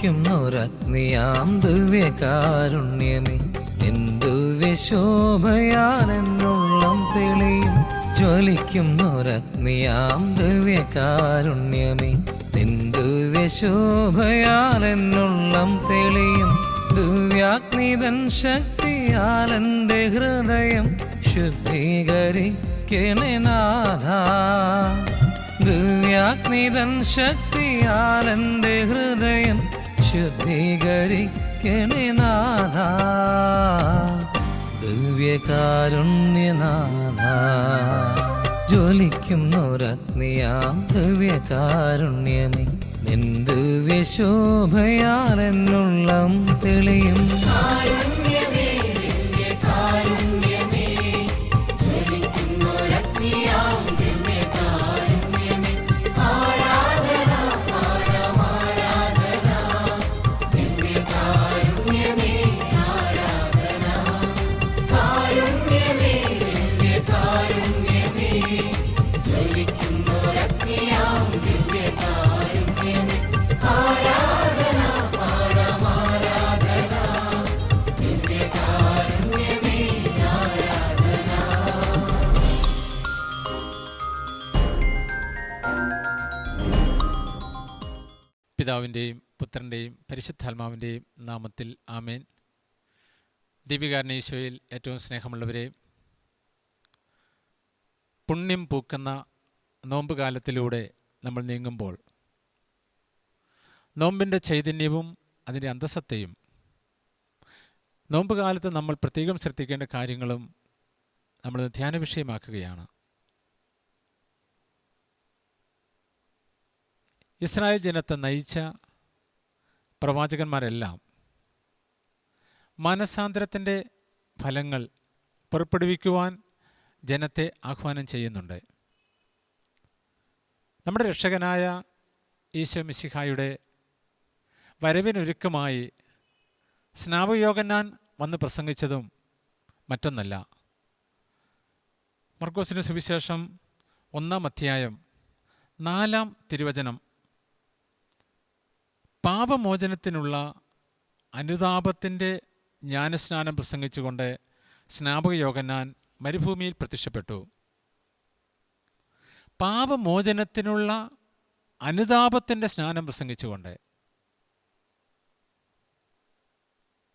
ജ്വലിക്കുന്നൊരഗ്നിയാം ദിവ്യകാരുണ്യമേ, എന്തു വിശോഭയാലെന്നുള്ളം തെളിയും. ജ്വലിക്കുന്നൊരഗ്നിയാം ദിവ്യകാരുണ്യമേ, എന്തു വിശോഭയാലെന്നുള്ളം തെളിയും. ദിവ്യാഗ്നിതൻ ശക്തിയാലെന്റെ ഹൃദയം ശുദ്ധീകരിക്കണേ നാഥ. ദിവ്യാഗ്നിതൻ ശക്തിയാലെന്റെ ഹൃദയം ശുദ്ധീകരിക്കണേ നാഥ. ദിവ്യകാരുണ്യനാഥ, ജ്വലിക്കുന്നൊരഗ്നിയാം ദിവ്യകാരുണ്യമേ, നിൻ ദിവ്യശോഭയാലെന്നുള്ളം തെളിയും. പിതാവിൻ്റെയും പുത്രൻ്റെയും പരിശുദ്ധാത്മാവിൻ്റെയും നാമത്തിൽ ആമേൻ. ദീപികാരൻ ഈശോയിൽ ഏറ്റവും സ്നേഹമുള്ളവരെ, പുണ്യം പൂക്കുന്ന നോമ്പുകാലത്തിലൂടെ നമ്മൾ നീങ്ങുമ്പോൾ നോമ്പിൻ്റെ ചൈതന്യവും അതിൻ്റെ അന്തസത്തയും, നോമ്പുകാലത്ത് നമ്മൾ പ്രത്യേകം ശ്രദ്ധിക്കേണ്ട കാര്യങ്ങളും നമ്മൾ ധ്യാന വിഷയമാക്കുകയാണ്. ഇസ്രായേൽ ജനത്തെ നയിച്ച പ്രവാചകന്മാരെല്ലാം മാനസാന്തരത്തിൻ്റെ ഫലങ്ങൾ പുറപ്പെടുവിക്കുവാൻ ജനത്തെ ആഹ്വാനം ചെയ്യുന്നുണ്ട്. നമ്മുടെ രക്ഷകനായ ഈശോ മിശിഹായുടെ വരവിനൊരുക്കമായി സ്നാപകയോഹന്നാൻ വന്ന് പ്രസംഗിച്ചതും മറ്റൊന്നല്ല. മർക്കോസിൻ്റെ സുവിശേഷം 1-ാം അധ്യായം 4-ാം തിരുവചനം, പാപമോചനത്തിനുള്ള അനുതാപത്തിൻ്റെ ജ്ഞാനസ്നാനം പ്രസംഗിച്ചുകൊണ്ട് സ്നാപക യോഹന്നാൻ മരുഭൂമിയിൽ പ്രത്യക്ഷപ്പെട്ടു. പാപമോചനത്തിനുള്ള അനുതാപത്തിൻ്റെ സ്നാനം പ്രസംഗിച്ചുകൊണ്ട്.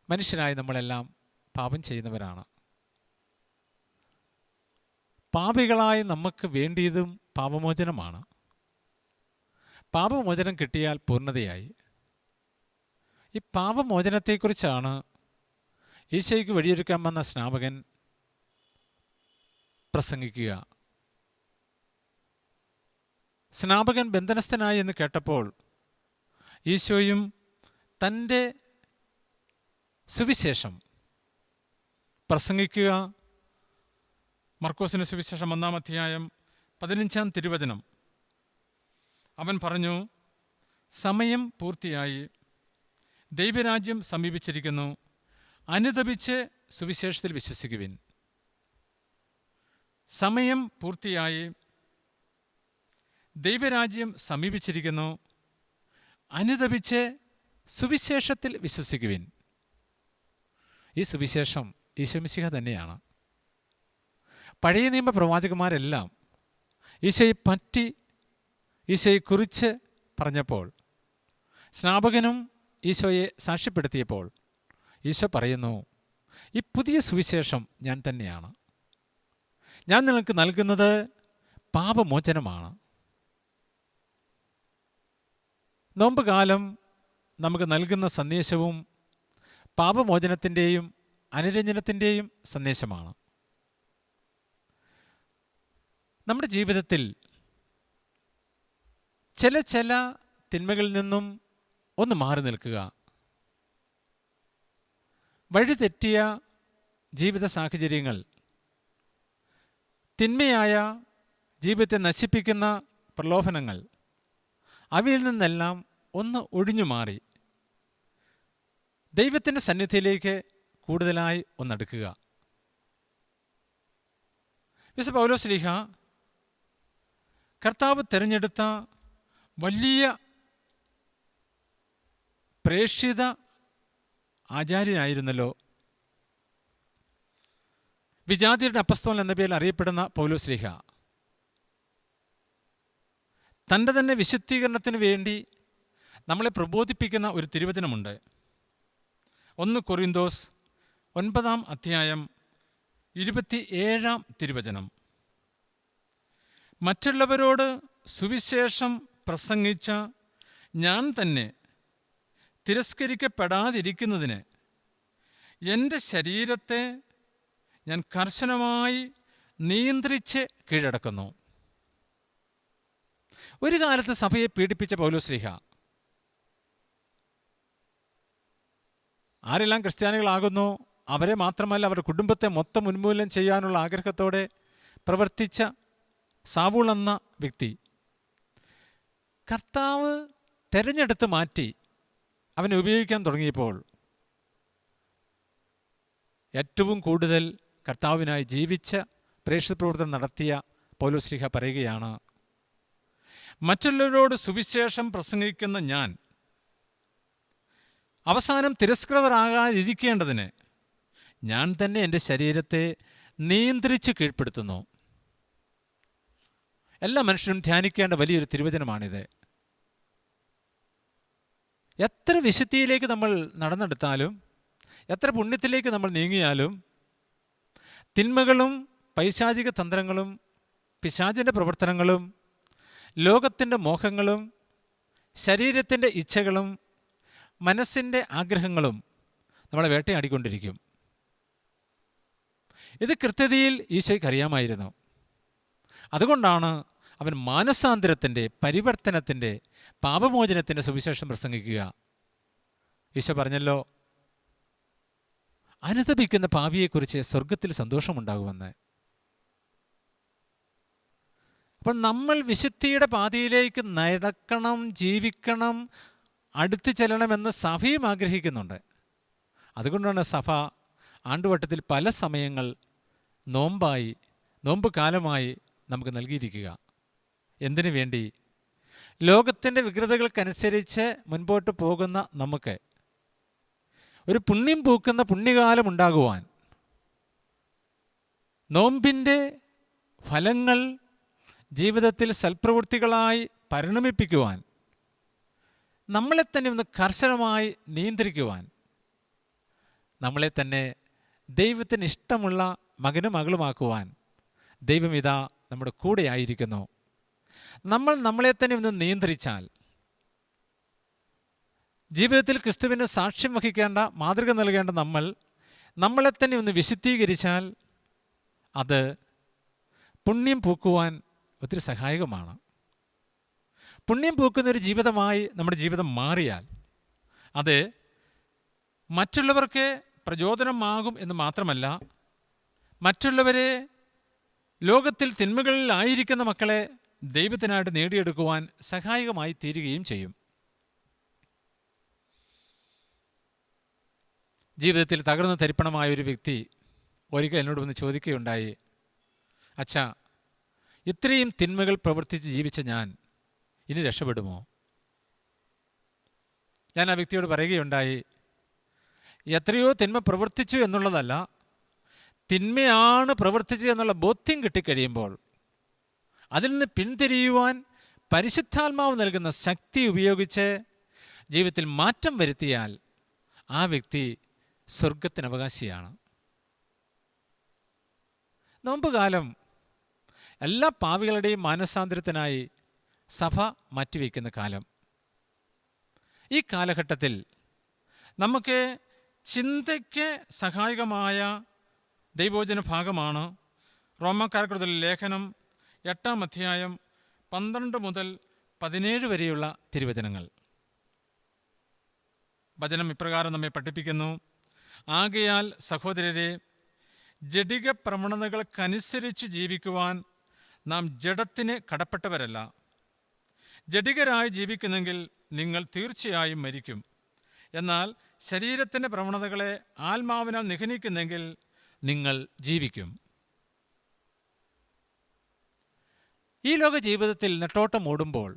മനുഷ്യരായി നമ്മളെല്ലാം പാപം ചെയ്യുന്നവരാണ്. പാപികളായി നമുക്ക് വേണ്ടിയതും പാപമോചനമാണ്. പാപമോചനം കിട്ടിയാൽ പൂർണ്ണതയായി. ഈ പാപമോചനത്തെക്കുറിച്ചാണ് ഈശോയ്ക്ക് വഴിയൊരുക്കാൻ വന്ന സ്നാപകൻ പ്രസംഗിക്കുക. സ്നാപകൻ ബന്ധനസ്ഥനായി എന്ന് കേട്ടപ്പോൾ ഈശോയും തൻ്റെ സുവിശേഷം പ്രസംഗിക്കുക. മർക്കോസിൻ്റെ സുവിശേഷം 1-ാം അധ്യായം 15-ാം തിരുവചനം, അവൻ പറഞ്ഞു, സമയം പൂർത്തിയായി, ദൈവരാജ്യം സമീപിച്ചിരിക്കുന്നു, അനുതപിച്ച് സുവിശേഷത്തിൽ വിശ്വസിക്കുവിൻ. സമയം പൂർത്തിയായി, ദൈവരാജ്യം സമീപിച്ചിരിക്കുന്നു, അനുതപിച്ച് സുവിശേഷത്തിൽ വിശ്വസിക്കുവിൻ. ഈ സുവിശേഷം ഈശോ മിശിഹ തന്നെയാണ്. പഴയ നിയമ പ്രവാചകന്മാരെല്ലാം ഈശോയെ പറ്റി, ഈശോയെക്കുറിച്ച് പറഞ്ഞപ്പോൾ, സ്നാപകനും ഈശോയെ സാക്ഷ്യപ്പെടുത്തിയപ്പോൾ ഈശോ പറയുന്നു, ഈ പുതിയ സുവിശേഷം ഞാൻ തന്നെയാണ്. ഞാൻ നിങ്ങൾക്ക് നൽകുന്നത് പാപമോചനമാണ്. നോമ്പുകാലം നമുക്ക് നൽകുന്ന സന്ദേശവും പാപമോചനത്തിൻ്റെയും അനുരഞ്ജനത്തിൻ്റെയും സന്ദേശമാണ്. നമ്മുടെ ജീവിതത്തിൽ ചില തിന്മകളിൽ നിന്നും ഒന്ന് മാറി നിൽക്കുക. വഴിതെറ്റിയ ജീവിത സാഹചര്യങ്ങൾ, തിന്മയായ ജീവിതത്തെ നശിപ്പിക്കുന്ന പ്രലോഭനങ്ങൾ, അവയിൽ നിന്നെല്ലാം ഒന്ന് ഒഴിഞ്ഞു മാറി ദൈവത്തിൻ്റെ സന്നിധിയിലേക്ക് കൂടുതലായി ഒന്നടുക്കുക. വിശുദ്ധ പൗലോസ്ലീഹ കർത്താവ് തിരഞ്ഞെടുത്ത വലിയ പ്രേക്ഷിത ആചാര്യനായിരുന്നല്ലോ. വിജാതിയരുടെ അപ്പസ്തോലൻ എന്ന പേരിൽ അറിയപ്പെടുന്ന പൗലോസ്ലീഹ തൻ്റെ തന്നെ വിശുദ്ധീകരണത്തിന് വേണ്ടി നമ്മളെ പ്രബോധിപ്പിക്കുന്ന ഒരു തിരുവചനമുണ്ട്. 1 കൊറിന്തോസ് 9 27 തിരുവചനം. മറ്റുള്ളവരോട് സുവിശേഷം പ്രസംഗിച്ച ഞാൻ തന്നെ തിരസ്കരിക്കപ്പെടാതിരിക്കുന്നതിന് എൻ്റെ ശരീരത്തെ ഞാൻ കർശനമായി നിയന്ത്രിച്ച് കീഴടക്കുന്നു. ഒരു കാലത്ത് സഭയെ പീഡിപ്പിച്ച പൗലോസ്ലീഹ ആരെല്ലാം ക്രിസ്ത്യാനികളാകുന്നു അവരെ മാത്രമല്ല അവരുടെ കുടുംബത്തെ മൊത്തം ഉന്മൂലനം ചെയ്യാനുള്ള ആഗ്രഹത്തോടെ പ്രവർത്തിച്ച സാവൂൾ എന്ന വ്യക്തി കർത്താവ് തെരഞ്ഞെടുത്ത് മാറ്റി അവനെ ഉപയോഗിക്കാൻ തുടങ്ങിയപ്പോൾ ഏറ്റവും കൂടുതൽ കർത്താവിനായി ജീവിച്ച പ്രേക്ഷിത പ്രവർത്തനം നടത്തിയ പൗലോസ്ലീഹ പറയുകയാണ്, മറ്റുള്ളവരോട് സുവിശേഷം പ്രസംഗിക്കുന്ന ഞാൻ അവസാനം തിരസ്കൃതരാകാതിരിക്കേണ്ടതിന് ഞാൻ തന്നെ എൻ്റെ ശരീരത്തെ നിയന്ത്രിച്ച് കീഴ്പ്പെടുത്തുന്നു. എല്ലാ മനുഷ്യരും ധ്യാനിക്കേണ്ട വലിയൊരു തിരുവചനമാണിത്. എത്ര വിശുദ്ധിയിലേക്ക് നമ്മൾ നടന്നെടുത്താലും എത്ര പുണ്യത്തിലേക്ക് നമ്മൾ നീങ്ങിയാലും തിന്മകളും പൈശാചിക തന്ത്രങ്ങളും പിശാചിൻ്റെ പ്രവർത്തനങ്ങളും ലോകത്തിൻ്റെ മോഹങ്ങളും ശരീരത്തിൻ്റെ ഇച്ഛകളും മനസ്സിൻ്റെ ആഗ്രഹങ്ങളും നമ്മളെ വേട്ടയാടിക്കൊണ്ടിരിക്കും. ഇത് കൃത്യതയിൽ ഈശോയ്ക്ക് അറിയാമായിരുന്നു. അതുകൊണ്ടാണ് അവൻ മാനസാന്തരത്തിൻ്റെ, പരിവർത്തനത്തിൻ്റെ, പാപമോചനത്തിൻ്റെ സുവിശേഷം പ്രസംഗിക്കുക. ഈശോ പറഞ്ഞല്ലോ, അനുതപിക്കുന്ന പാപിയെക്കുറിച്ച് സ്വർഗത്തിൽ സന്തോഷമുണ്ടാകുമെന്ന്. അപ്പം നമ്മൾ വിശുദ്ധിയുടെ പാതയിലേക്ക് നടക്കണം, ജീവിക്കണം, അടുത്തു ചെല്ലണമെന്ന് സഭയും ആഗ്രഹിക്കുന്നുണ്ട്. അതുകൊണ്ടാണ് സഭ ആണ്ടുവട്ടത്തിൽ പല സമയങ്ങൾ നോമ്പ് കാലമായി നമുക്ക് നൽകിയിരിക്കുക. എന്തിനു വേണ്ടി? ലോകത്തിൻ്റെ വികൃതകൾക്കനുസരിച്ച് മുൻപോട്ട് പോകുന്ന നമുക്ക് ഒരു പുണ്യം പൂക്കുന്ന പുണ്യകാലം ഉണ്ടാകുവാൻ, നോമ്പിൻ്റെ ഫലങ്ങൾ ജീവിതത്തിൽ സൽപ്രവൃത്തികളായി പരിണമിപ്പിക്കുവാൻ, നമ്മളെ തന്നെ ഒന്ന് കർശനമായി നിയന്ത്രിക്കുവാൻ, നമ്മളെ തന്നെ ദൈവത്തിന് ഇഷ്ടമുള്ള മകനും മകളുമാക്കുവാൻ ദൈവം ഇതാ നമ്മുടെ കൂടെ ആയിരിക്കുന്നു. നമ്മൾ നമ്മളെ തന്നെ ഒന്ന് നിയന്ത്രിച്ചാൽ, ജീവിതത്തിൽ ക്രിസ്തുവിന് സാക്ഷ്യം വഹിക്കേണ്ട, മാതൃക നൽകേണ്ട നമ്മളെ തന്നെ ഒന്ന് വിശുദ്ധീകരിച്ചാൽ അത് പുണ്യം പൂക്കുവാൻ ഒത്തിരി സഹായകമാണ്. പുണ്യം പൂക്കുന്നൊരു ജീവിതമായി നമ്മുടെ ജീവിതം മാറിയാൽ അത് മറ്റുള്ളവർക്ക് പ്രചോദനമാകും എന്ന് മാത്രമല്ല, മറ്റുള്ളവരെ ലോകത്തിൽ തിന്മകളിലായിരിക്കുന്ന മക്കളെ ദൈവത്തിനായിട്ട് നേടിയെടുക്കുവാൻ സഹായകമായി തീരുകയും ചെയ്യും. ജീവിതത്തിൽ തകർന്ന് തരിപ്പണമായ ഒരു വ്യക്തി ഒരിക്കൽ എന്നോട് വന്ന് ചോദിക്കുകയുണ്ടായി, അച്ഛാ, ഇത്രയും തിന്മകൾ പ്രവർത്തിച്ച് ജീവിച്ച ഞാൻ ഇനി രക്ഷപ്പെടുമോ? ഞാൻ ആ വ്യക്തിയോട് പറയുകയുണ്ടായി, എത്രയോ തിന്മ പ്രവർത്തിച്ചു എന്നുള്ളതല്ല, തിന്മയാണ് പ്രവർത്തിച്ചത് എന്നുള്ള ബോധ്യം കിട്ടിക്കഴിയുമ്പോൾ അതിൽ നിന്ന് പിന്തിരിയുവാൻ പരിശുദ്ധാത്മാവ് നൽകുന്ന ശക്തി ഉപയോഗിച്ച് ജീവിതത്തിൽ മാറ്റം വരുത്തിയാൽ ആ വ്യക്തി സ്വർഗത്തിന് അവകാശിയാണ്. നോമ്പുകാലം എല്ലാ പാപികളുടെയും മാനസാന്തരത്തിനായി സഭ മാറ്റിവെക്കുന്ന കാലം. ഈ കാലഘട്ടത്തിൽ നമുക്ക് ചിന്തയ്ക്ക് സഹായകമായ ദൈവവചന ഭാഗമാണ് റോമാക്കാർക്കുള്ള ലേഖനം 8 12 മുതൽ 17 വരെയുള്ള തിരുവചനങ്ങൾ. വചനം ഇപ്രകാരം നമ്മെ പഠിപ്പിക്കുന്നു: ആകയാൽ സഹോദരരെ, ജഡിക പ്രവണതകൾക്കനുസരിച്ച് ജീവിക്കുവാൻ നാം ജഡത്തിന് കടപ്പെട്ടവരല്ല. ജഡികരായി ജീവിക്കുന്നെങ്കിൽ നിങ്ങൾ തീർച്ചയായും മരിക്കും. എന്നാൽ ശരീരത്തിൻ്റെ പ്രവണതകളെ ആത്മാവിനാൽ നിഹനിക്കുന്നെങ്കിൽ നിങ്ങൾ ജീവിക്കും. ഈ ലോക ജീവിതത്തിൽ നെട്ടോട്ടം ഓടുമ്പോൾ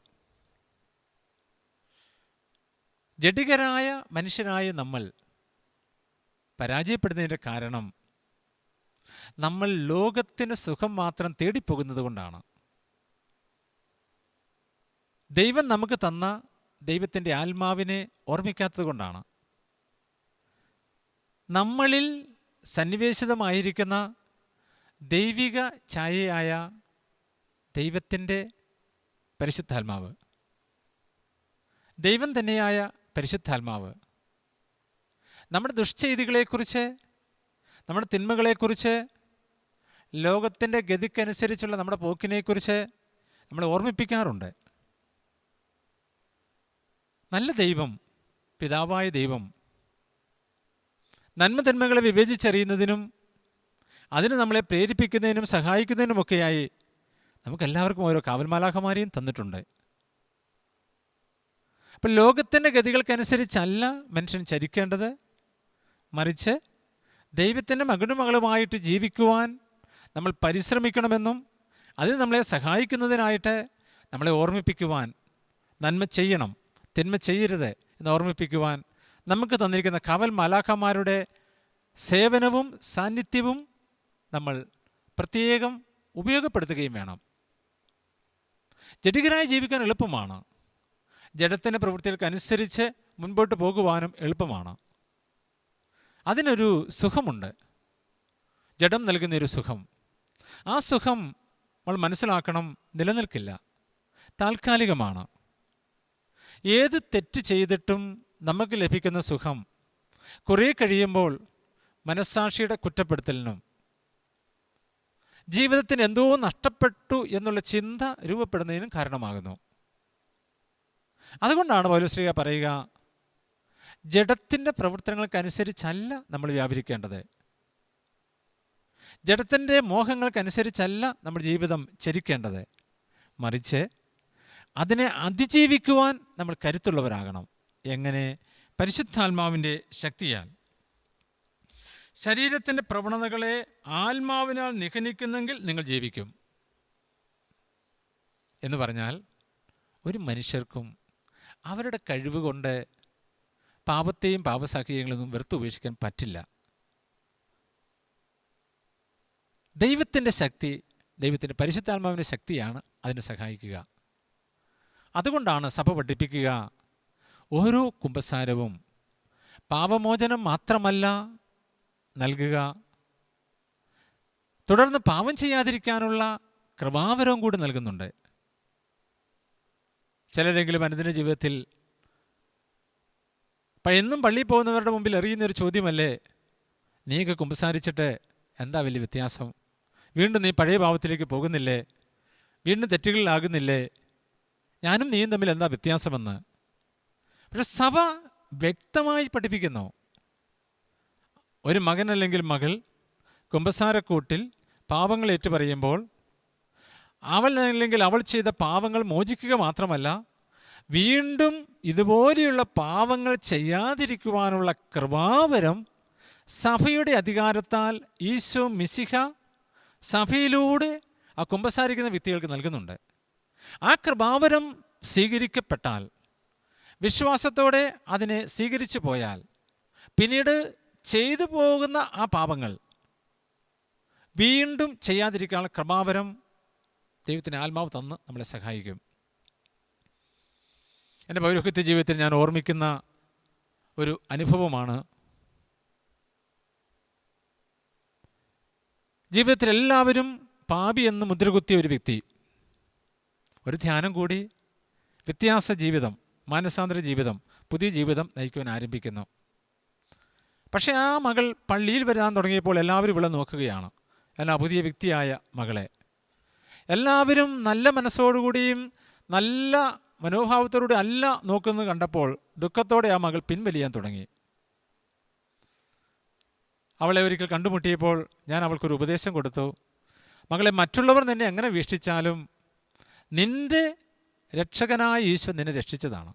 ജഡികരായ മനുഷ്യരായ നമ്മൾ പരാജയപ്പെടുന്നതിൻ്റെ കാരണം നമ്മൾ ലോകത്തിന് സുഖം മാത്രം തേടിപ്പോകുന്നത് കൊണ്ടാണ്. ദൈവം നമുക്ക് തന്ന ദൈവത്തിൻ്റെ ആത്മാവിനെ ഓർമ്മിക്കാത്തത് കൊണ്ടാണ്. നമ്മളിൽ സന്നിവേശിതമായിരിക്കുന്ന ദൈവിക ഛായയായ ദൈവത്തിൻ്റെ പരിശുദ്ധാത്മാവ്, ദൈവം തന്നെയായ പരിശുദ്ധാത്മാവ് നമ്മുടെ ദുഷ്ചെയ്തികളെക്കുറിച്ച്, നമ്മുടെ തിന്മകളെക്കുറിച്ച്, ലോകത്തിൻ്റെ ഗതിക്കനുസരിച്ചുള്ള നമ്മുടെ പോക്കിനെക്കുറിച്ച് നമ്മളെ ഓർമ്മിപ്പിക്കാറുണ്ട്. നല്ല ദൈവം, പിതാവായ ദൈവം നന്മ തിന്മകളെ വിവേചിച്ചറിയുന്നതിനും അതിന് നമ്മളെ പ്രേരിപ്പിക്കുന്നതിനും സഹായിക്കുന്നതിനുമൊക്കെയായി നമുക്കെല്ലാവർക്കും ഓരോ കാവൽമാലാഖമാരെയും തന്നിട്ടുണ്ട്. അപ്പം ലോകത്തിൻ്റെ ഗതികൾക്കനുസരിച്ചല്ല മനുഷ്യൻ ചരിക്കേണ്ടത്, മറിച്ച് ദൈവത്തിൻ്റെ മകനും മകളുമായിട്ട് ജീവിക്കുവാൻ നമ്മൾ പരിശ്രമിക്കണമെന്നും അതിന് നമ്മളെ സഹായിക്കുന്നതിനായിട്ട് നമ്മളെ ഓർമ്മിപ്പിക്കുവാൻ, നന്മ ചെയ്യണം തിന്മ ചെയ്യരുത് എന്ന് ഓർമ്മിപ്പിക്കുവാൻ നമുക്ക് തന്നിരിക്കുന്ന കാവൽ മാലാഖമാരുടെ സേവനവും സാന്നിധ്യവും നമ്മൾ പ്രത്യേകം ഉപയോഗപ്പെടുത്തുകയും വേണം. ജഡികരായി ജീവിക്കാൻ എളുപ്പമാണ്. ജഡത്തിൻ്റെ പ്രവൃത്തികൾക്കനുസരിച്ച് മുൻപോട്ട് പോകുവാനും എളുപ്പമാണ്. അതിനൊരു സുഖമുണ്ട്, ജഡം നൽകുന്നൊരു സുഖം. ആ സുഖം നമ്മൾ മനസ്സിലാക്കണം, നിലനിൽക്കില്ല, താൽക്കാലികമാണ്. ഏത് തെറ്റ് ചെയ്തിട്ടും നമുക്ക് ലഭിക്കുന്ന സുഖം കുറേ കഴിയുമ്പോൾ മനസ്സാക്ഷിയുടെ കുറ്റപ്പെടുത്തലിനും ജീവിതത്തിന് എന്തോ നഷ്ടപ്പെട്ടു എന്നുള്ള ചിന്ത രൂപപ്പെടുന്നതിനും കാരണമാകുന്നു. അതുകൊണ്ടാണ് പൗലോസ്ലീഹ പറയുക, ജഡത്തിൻ്റെ പ്രവർത്തനങ്ങൾക്കനുസരിച്ചല്ല നമ്മൾ വ്യാപരിക്കേണ്ടത്, ജഡത്തിൻ്റെ മോഹങ്ങൾക്കനുസരിച്ചല്ല നമ്മുടെ ജീവിതം ചരിക്കേണ്ടത്, മറിച്ച് അതിനെ അതിജീവിക്കുവാൻ നമ്മൾ കരുത്തുള്ളവരാകണം. എങ്ങനെ? പരിശുദ്ധാത്മാവിൻ്റെ ശക്തിയാൽ. ശരീരത്തിൻ്റെ പ്രവണതകളെ ആത്മാവിനാൽ നിഹനിക്കുന്നെങ്കിൽ നിങ്ങൾ ജീവിക്കും എന്ന് പറഞ്ഞാൽ, ഒരു മനുഷ്യർക്കും അവരുടെ കഴിവ് കൊണ്ട് പാപത്തെയും പാപസാക്ഷ്യങ്ങളൊന്നും വെറുത്തുപേക്ഷിക്കാൻ പറ്റില്ല. ദൈവത്തിൻ്റെ ശക്തി, ദൈവത്തിൻ്റെ പരിശുദ്ധാത്മാവിൻ്റെ ശക്തിയാണ് അതിനെ സഹായിക്കുക. അതുകൊണ്ടാണ് സഭ പഠിപ്പിക്കുക, ഓരോ കുമ്പസാരവും പാപമോചനം മാത്രമല്ല നൽകുക, തുടർന്ന് പാപം ചെയ്യാതിരിക്കാനുള്ള കൃപാവരവും കൂടി നൽകുന്നുണ്ട്. ചിലരെങ്കിലും അനുദിന ജീവിതത്തിൽ എന്നും പള്ളിയിൽ പോകുന്നവരുടെ മുമ്പിൽ എറിയുന്നൊരു ചോദ്യമല്ലേ, നീയൊക്കെ കുമ്പസാരിച്ചിട്ട് എന്താ വലിയ വ്യത്യാസം? വീണ്ടും നീ പഴയ പാപത്തിലേക്ക് പോകുന്നില്ലേ? വീണ്ടും തെറ്റുകളിലാകുന്നില്ലേ? ഞാനും നീയും തമ്മിൽ എന്താ വ്യത്യാസമെന്ന്. പക്ഷെ സഭ വ്യക്തമായി പഠിപ്പിക്കുന്നു, ഒരു മകൻ അല്ലെങ്കിൽ മകൾ കുമ്പസാരക്കൂട്ടിൽ പാപങ്ങൾ ഏറ്റുപറയുമ്പോൾ അവൾ അല്ലെങ്കിൽ അവൾ ചെയ്ത പാപങ്ങൾ മോചിക്കുക മാത്രമല്ല, വീണ്ടും ഇതുപോലെയുള്ള പാപങ്ങൾ ചെയ്യാതിരിക്കുവാനുള്ള കൃപാവരം സഭയുടെ അധികാരത്താൽ ഈശോ മിശിഹ സഭയിലൂടെ ആ കുമ്പസാരിക്കുന്ന വ്യക്തികൾക്ക് നൽകുന്നുണ്ട്. ആ കൃപാവരം സ്വീകരിക്കപ്പെട്ടാൽ, വിശ്വാസത്തോടെ അതിനെ സ്വീകരിച്ചു പോയാൽ, പിന്നീട് ചെയ്തു പോകുന്ന ആ പാപങ്ങൾ വീണ്ടും ചെയ്യാതിരിക്കാനുള്ള കൃപാവരം ദൈവത്തിൻ്റെ ആത്മാവ് തന്ന് നമ്മളെ സഹായിക്കും. എൻ്റെ പൗരോഹിത്യ ജീവിതത്തിൽ ഞാൻ ഓർമ്മിക്കുന്ന ഒരു അനുഭവമാണ്, ജീവിതത്തിൽ എല്ലാവരും പാപി എന്ന് മുദ്രകുത്തിയ ഒരു വ്യക്തി ഒരു ധ്യാനം കൂടി വ്യത്യാസ ജീവിതം, മാനസാന്തര ജീവിതം, പുതിയ ജീവിതം നയിക്കുവാൻ ആരംഭിക്കുന്നു. പക്ഷേ ആ മകൾ പള്ളിയിൽ വരാൻ തുടങ്ങിയപ്പോൾ എല്ലാവരും ഇവിടെ നോക്കുകയാണ്, അല്ല പുതിയ വ്യക്തിയായ മകളെ. എല്ലാവരും നല്ല മനസ്സോടുകൂടിയും നല്ല മനോഭാവത്തോടുകൂടി അല്ല നോക്കുന്നത് കണ്ടപ്പോൾ ദുഃഖത്തോടെ ആ മകൾ പിൻവലിയാൻ തുടങ്ങി. അവളെ ഒരിക്കൽ കണ്ടുമുട്ടിയപ്പോൾ ഞാൻ അവൾക്കൊരു ഉപദേശം കൊടുത്തു. മകളെ, മറ്റുള്ളവർ നിന്നെ എങ്ങനെ വീക്ഷിച്ചാലും നിന്റെ രക്ഷകനായ ഈശോ നിന്നെ രക്ഷിച്ചതാണ്,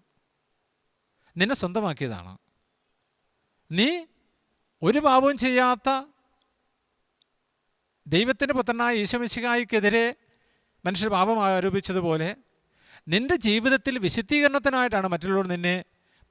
നിന്നെ സ്വന്തമാക്കിയതാണ്. നീ ഒരു പാപവും ചെയ്യാത്ത ദൈവത്തിൻ്റെ പുത്രനായ ഈശോ മിശിഹായ്ക്കെതിരെ മനുഷ്യർ പാപം ആരോപിച്ചതുപോലെ നിന്റെ ജീവിതത്തിൽ വിശുദ്ധീകരണത്തിനായിട്ടാണ് മറ്റുള്ളവർ നിന്നെ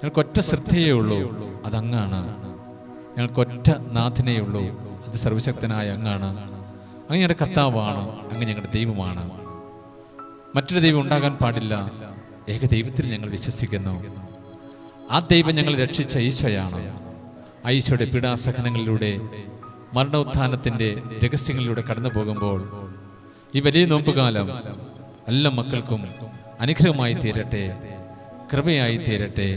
ഞങ്ങൾക്കൊറ്റ ശ്രദ്ധയേ ഉള്ളൂ, അതങ്ങാണ്. ഞങ്ങൾക്കൊറ്റ നാഥനേ ഉള്ളൂ, അത് സർവശക്തനായ അങ്ങാണ്. അങ്ങ് ഞങ്ങളുടെ കർത്താവാണ്, അങ്ങ് ഞങ്ങളുടെ ദൈവമാണ്. മറ്റൊരു ദൈവം ഉണ്ടാകാൻ പാടില്ല. ഏക ദൈവത്തിൽ ഞങ്ങൾ വിശ്വസിക്കുന്നു. ആ ദൈവം ഞങ്ങൾ രക്ഷിച്ച ഈശോയാണ്. ഈശോയുടെ പീഡാസഹനങ്ങളിലൂടെ മരണോത്ഥാനത്തിൻ്റെ രഹസ്യങ്ങളിലൂടെ കടന്നു പോകുമ്പോൾ ഈ വലിയ നോമ്പുകാലം എല്ലാ മക്കൾക്കും അനുഗ്രഹമായി തീരട്ടെ, കൃപയായി തീരട്ടെ.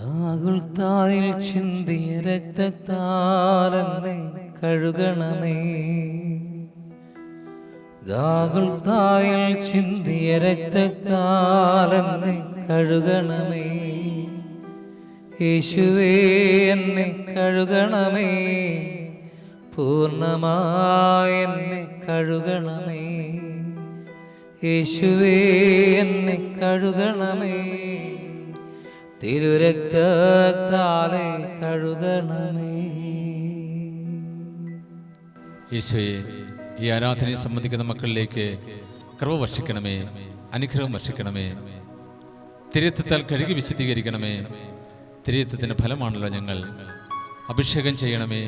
ഗാഗുൽത്തായിൽ ചിന്തിയ രക്തത്താലെന്നെ കഴുകണമേ, ഗാഗുൽത്തായിൽ ചിന്തിയ രക്തത്താലെന്നെ കഴുകണമേ. യേശുവേ എന്നെ കഴുകണമേ, പൂർണ്ണമായി എന്നെ കഴുകണമേ. യേശുവേ എന്നെ കഴുകണമേ, തിരുരക്തത്താലെ കഴുകണമേ. ഈശോയെ, ഈ ആരാധനയെ സംബന്ധിക്കുന്ന മക്കളിലേക്ക് കൃപ വർഷിക്കണമേ, അനുഗ്രഹം വർഷിക്കണമേ. തിരുത്തത്താൽ കഴുകി വിശദീകരിക്കണമേ. തിരുത്തത്തിൻ്റെ ഫലമാണല്ലോ ഞങ്ങൾ. അഭിഷേകം ചെയ്യണമേ,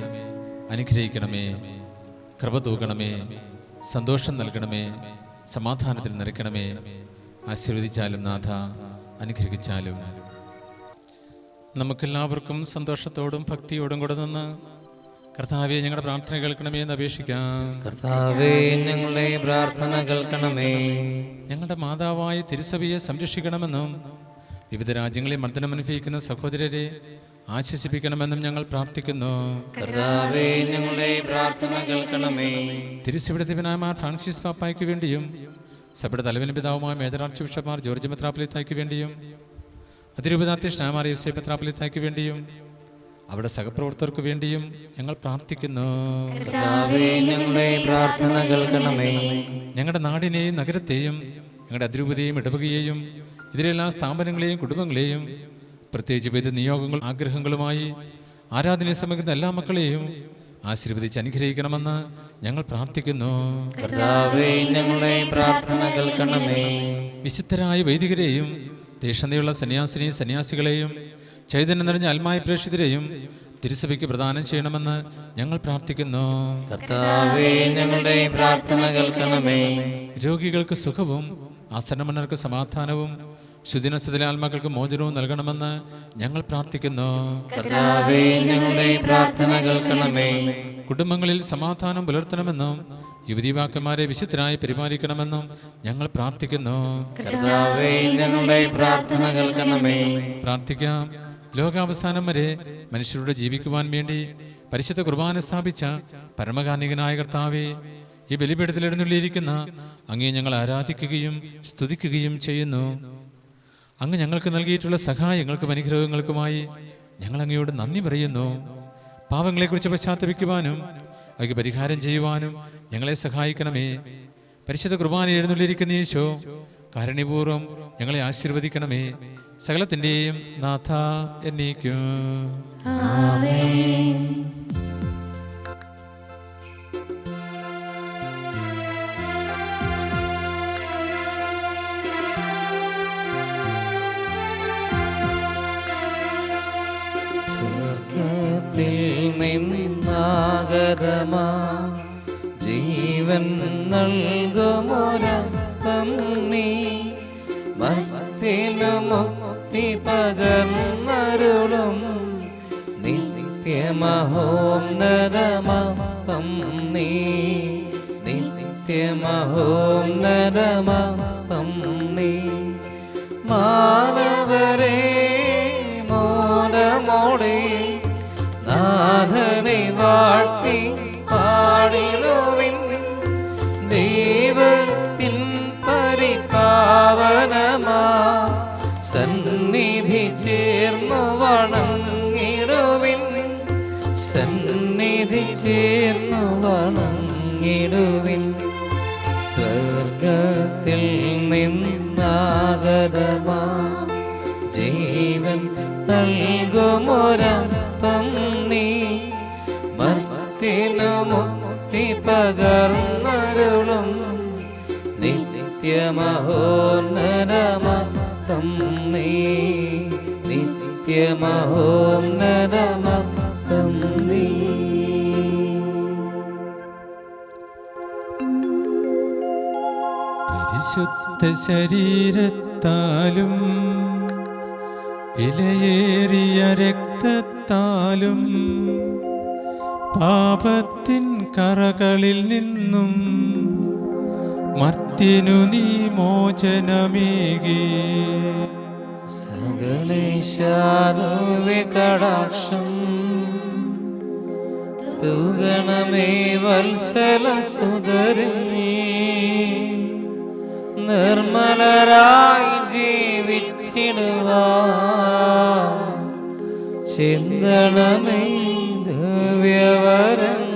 അനുഗ്രഹിക്കണമേ, കൃപ തൂകണമേ, സന്തോഷം നൽകണമേ, സമാധാനത്തിൽ നിറയ്ക്കണമേ. ആശീർവദിച്ചാലും നാഥ, അനുഗ്രഹിച്ചാലും. നമുക്കെല്ലാവർക്കും സന്തോഷത്തോടും ഭക്തിയോടും കൂടെ നിന്ന് കർത്താവേ, ഞങ്ങളുടെ പ്രാർത്ഥന കേൾക്കണമേ എന്ന് അപേക്ഷിക്കാം. കർത്താവേ, ഞങ്ങളുടെ പ്രാർത്ഥന കേൾക്കണമേ. ഞങ്ങളുടെ മാതാവായ തിരുസഭയെ സംരക്ഷിക്കണമെന്നും വിവിധ രാജ്യങ്ങളിൽ മർദ്ദനമനുഭവിക്കുന്ന സഹോദരരെ ആശ്വസിപ്പിക്കണമെന്നും ഞങ്ങൾ പ്രാർത്ഥിക്കുന്നു. കർത്താവേ, ഞങ്ങളുടെ പ്രാർത്ഥന കേൾക്കണമേ. തിരുസഭയുടെ ദിവനായ ഫ്രാൻസിസ് പാപ്പായ്ക്ക് വേണ്ടിയും സഭയുടെ തലവനും പിതാവുമായ മേജർ ആർച്ച് ബിഷപ്പ്മാർ ജോർജ് മെത്രാപ്പൊലീത്തായ്ക്ക് വേണ്ടിയും അതിരൂപതാധ്യക്ഷനായ യോസേഫ് മെത്രാപ്പൊലീത്തായ്ക്ക് വേണ്ടിയും അവിടെ സഹപ്രവർത്തകർക്ക് വേണ്ടിയും ഞങ്ങൾ പ്രാർത്ഥിക്കുന്നു. കർത്താവേ, ഞങ്ങളുടെ പ്രാർത്ഥന കേൾക്കണമേ. ഞങ്ങളുടെ നാടിനെയും നഗരത്തെയും ഞങ്ങളുടെ അതിരൂപതയെയും ഇടവകയെയും ഇതിലെല്ലാ സ്ഥാപനങ്ങളെയും കുടുംബങ്ങളെയും പ്രത്യേകിച്ച് വിവിധ നിയോഗങ്ങളും ആഗ്രഹങ്ങളുമായി ആരാധനയെ സംബന്ധിക്കുന്ന എല്ലാ മക്കളെയും ആശീർവദിച്ച് അനുഗ്രഹിക്കണമെന്ന് ഞങ്ങൾ പ്രാർത്ഥിക്കുന്നു. കർത്താവേ, ഞങ്ങളുടെ പ്രാർത്ഥന കേൾക്കണമേ. വിശുദ്ധരായ വൈദികരെയും തീഷ്ണതയുള്ള സന്യാസിനെയും സന്യാസികളെയും ചൈതന്യം നിറഞ്ഞ ആത്മായ പ്രേക്ഷിതരെയും തിരുസഭയ്ക്ക് പ്രദാനം ചെയ്യണമെന്ന് ഞങ്ങൾ പ്രാർത്ഥിക്കുന്നു. കർത്താവേ, ഞങ്ങളുടെ പ്രാർത്ഥന കേൾക്കണമേ. രോഗികൾക്ക് സുഖവും ആസന്നമന്നർക്ക് സമാധാനവും ശുദ്ധിനസ്ഥിതിയിലെ ആത്മാക്കൾക്ക് മോചനവും നൽകണമെന്ന് ഞങ്ങൾ പ്രാർത്ഥിക്കുന്നു. കർത്താവേ, ഞങ്ങളുടെ പ്രാർത്ഥന കേൾക്കണമേ. കുടുംബങ്ങളിൽ സമാധാനം പുലർത്തണമെന്നും യുവതീവാക്കന്മാരെ വിശുദ്ധരായി പരിപാലിക്കണമെന്നും ഞങ്ങൾ പ്രാർത്ഥിക്കുന്നു. കർത്താവേ, ഞങ്ങളുടെ പ്രാർത്ഥന കേൾക്കണമേ. പ്രാർത്ഥിക്കാം. ലോകാവസാനം വരെ മനുഷ്യരുടെ ജീവിക്കുവാൻ വേണ്ടി പരിശുദ്ധ കുർബാന സ്ഥാപിച്ച പരമകാരുണികനായ കർത്താവേ, ഈ ബലിപീഠത്തിൽ എഴുന്നള്ളിയിരിക്കുന്ന അങ്ങയെ ഞങ്ങൾ ആരാധിക്കുകയും സ്തുതിക്കുകയും ചെയ്യുന്നു. അങ്ങ് ഞങ്ങൾക്ക് നൽകിയിട്ടുള്ള സഹായങ്ങൾക്കും അനുഗ്രഹങ്ങൾക്കുമായി ഞങ്ങൾ അങ്ങയോട് നന്ദി പറയുന്നു. പാവങ്ങളെക്കുറിച്ച് പശ്ചാത്തപിക്കുവാനും അവയ്ക്ക് പരിഹാരം ചെയ്യുവാനും ഞങ്ങളെ സഹായിക്കണമേ. പരിശുദ്ധ കുർബാന എഴുന്നള്ളിയിരിക്കുന്ന യേശോ, കാരുണ്യപൂർവ്വം ഞങ്ങളെ ആശീർവദിക്കണമേ. സകലത്തിൻ്റെയും നാഥ എന്നേക്കും. ആമേൻ. സ്വർഗ്ഗത്തിൽ നിന്നാഗതമാ ജീവൻ നൽകുമൊരപ്പം നീ, മർത്യനു മുക്തി പകർന്നരുളും നിത്യമഹോന്നതമപ്പം നീ, നിത്യമഹോന്നതമപ്പം നീ. മാനവരെ മോനമോടെ നാഥനെ വാഴ്ത്തി പാടിടുവിൻ, ദൈവത്തിൻ പരിപാവനമാ സന്നിധി ചേർന്നു വണങ്ങിടുവിൻ, സന്നിധി ചേർന്നു വണങ്ങിടുവിൻ. സ്വർഗത്തിൽ നിന്നാഗതമാ ജീവൻ നൽകുമൊരപ്പം നീ, മർത്യനു മുക്തി പകർന്നരുളും നിത്യമഹോന്നതമപ്പം നീ. നിത്യമഹോന്നതമഹത്വം നീ. പരിശുദ്ധ ശരീരത്താലും വിലയേറിയ രക്തത്താലും പാപത്തിൻ കറകളിൽ നിന്നും മർത്യനു നീ മോചനമേകി. സകലേശാനുവേ കടാക്ഷം തൂഗണമേ വത്സല സുതരേ, നിർമ്മലരായി ജീവിച്ചിടുവാൻ ചിന്തണമേ ദിവ്യവരങ്ങൾ.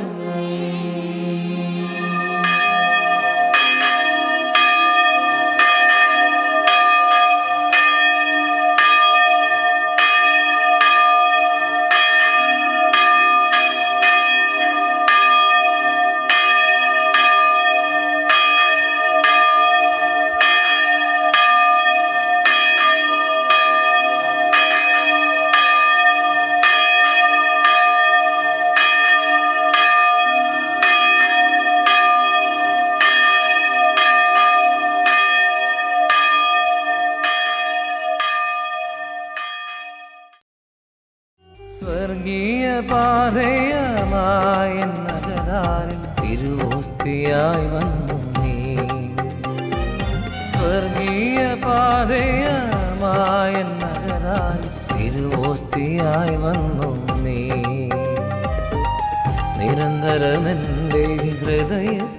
സ്വർഗീയ പാതയമായ നഗരാനിൽ തിരുവോസ്തിയായി വന്നു നീ. സ്വർഗീയ പാതയമായ നഗരാനിൽ തിരുവോസ്തിയായി വന്നു നീ. നിരന്തരമെൻ്റെ ഹൃദയത്തിൽ